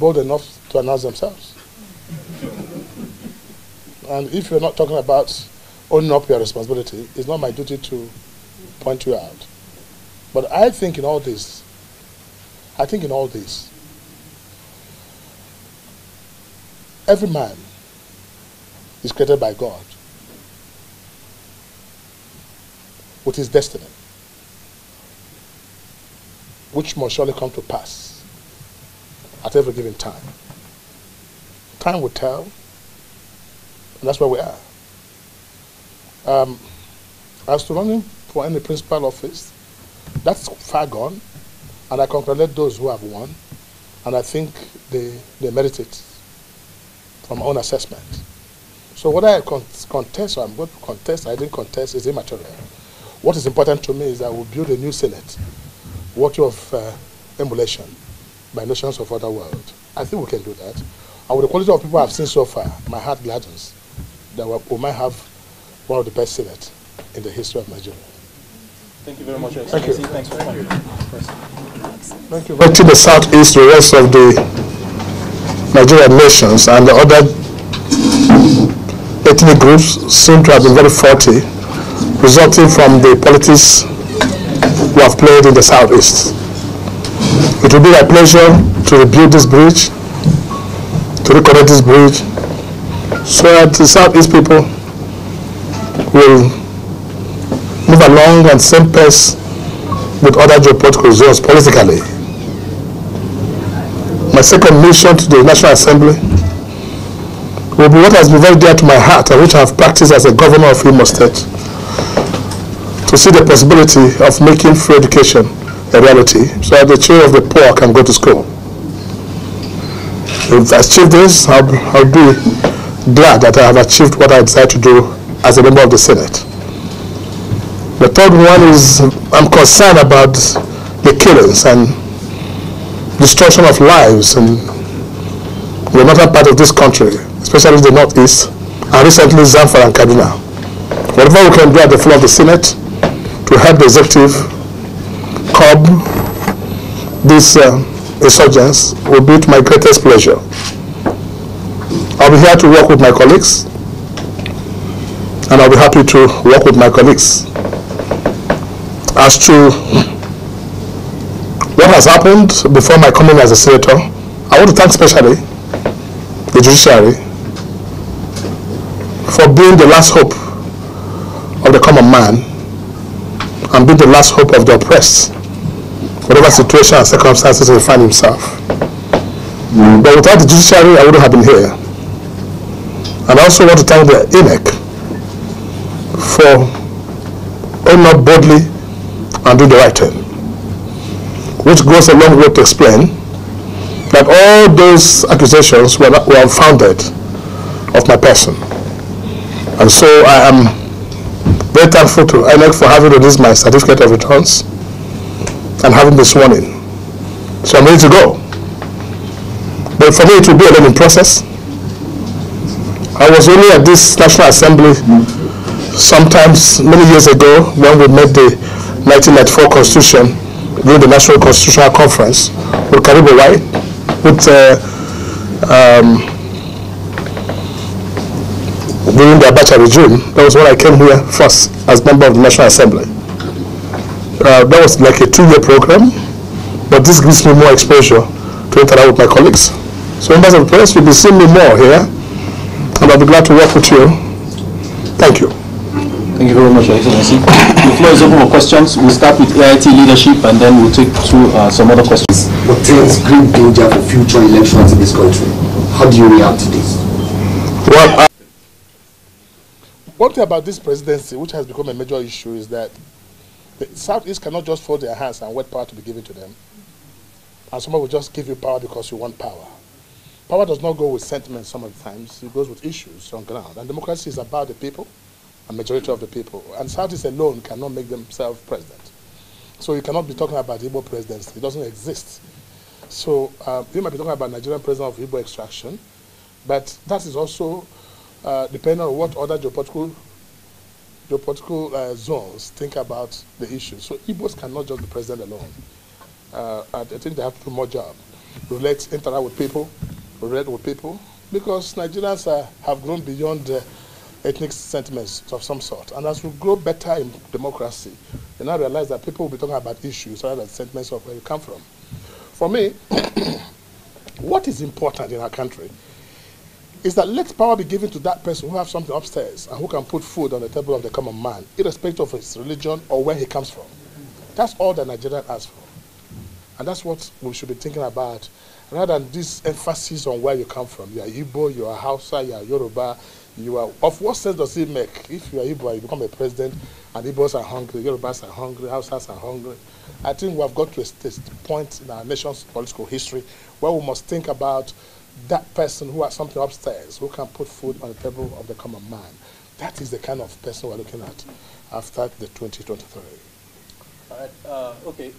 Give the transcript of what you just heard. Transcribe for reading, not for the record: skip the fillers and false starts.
bold enough to announce themselves. And if you're not talking about owning up your responsibility, it's not my duty to point you out. But I think in all this, every man is created by God with his destiny, which must surely come to pass at every given time. Time will tell, and that's where we are. As to running for any principal office, that's far gone, and I congratulate those who have won, and I think they merit it from my own assessment. So whether I contest or I'm going to contest, I didn't contest, is immaterial. What is important to me is that we'll build a new Senate, worthy of emulation by nations of other world. I think we can do that. And with the quality of people I've seen so far, my heart gladdens that we might have one of the best Senate in the history of Nigeria. Thank you very much, Your Thank you. Thanks very much. Thank you. To the southeast, the rest of the Nigerian nations and the other ethnic groups seem to have been very faulty, resulting from the politics we have played in the southeast. It will be my pleasure to rebuild this bridge, to reconnect this bridge, so that the southeast people will move along and same pace with other geopolitical zones politically. My second mission to the National Assembly will be what has been very dear to my heart and which I have practiced as a governor of Imo State, to see the possibility of making free education a reality so that the children of the poor can go to school. If I achieve this, I'll be glad that I have achieved what I desire to do as a member of the Senate. The third one is I'm concerned about the killings and destruction of lives in the northern part of this country, especially the northeast, and recently Zamfara and Kaduna. Whatever we can do at the floor of the Senate to help the executive curb these insurgents will be to my greatest pleasure. I'll be here to work with my colleagues, and I'll be happy to work with my colleagues. As to what has happened before my coming as a senator, I want to thank especially the judiciary for being the last hope of the common man and being the last hope of the oppressed, whatever situation and circumstances he find himself. But without the judiciary, I wouldn't have been here. And I also want to thank the INEC for owning up boldly and do the right thing, which goes a long way to explain that all those accusations were unfounded of my person. And so I am very thankful to INEC for having released my certificate of returns and having been sworn in. So I'm ready to go. But for me it will be a learning process. I was only at this National Assembly sometimes many years ago when we made the 1994 Constitution during the National Constitutional Conference with Karibo White, with during the Abacha regime. That was when I came here first as member of the National Assembly. That was like a 2-year program, but this gives me more exposure to interact with my colleagues. So members of the press, you'll be seeing me more here, and I'll be glad to work with you. Thank you. Thank you very much, Your Excellency. The floor is open for questions. We'll start with AIT leadership and then we'll take through some other questions. But there's great danger for future elections in this country. How do you react to this? Well, one thing about this presidency, which has become a major issue, is that the Southeast cannot just fold their hands and wait power to be given to them. And someone will just give you power because you want power. Power does not go with sentiment some of the times. It goes with issues on ground. And democracy is about the people, a majority of the people. And Southeast alone cannot make themselves president. So you cannot be talking about Igbo presidency. It doesn't exist. So you might be talking about Nigerian president of Igbo extraction, but that is also depending on what other geopolitical zones think about the issue. So Igbos cannot just be president alone. I think they have to do more job. interact with people, relate with people, because Nigerians have grown beyond ethnic sentiments of some sort. And as we grow better in democracy, we now realize that people will be talking about issues rather than sentiments of where you come from. For me, what is important in our country is that let power be given to that person who has something upstairs and who can put food on the table of the common man, irrespective of his religion or where he comes from. That's all that Nigeria asks for. And that's what we should be thinking about, rather than this emphasis on where you come from. You are Igbo, you are Hausa, you are Yoruba, you are... Of what sense does it make if you are Igbo and you become a president and Igbos are hungry, Yorubas are hungry, Hausas are hungry? I think we have got to a point in our nation's political history where we must think about that person who has something upstairs, who can put food on the table of the common man. That is the kind of person we're looking at after the 2023. All right, okay.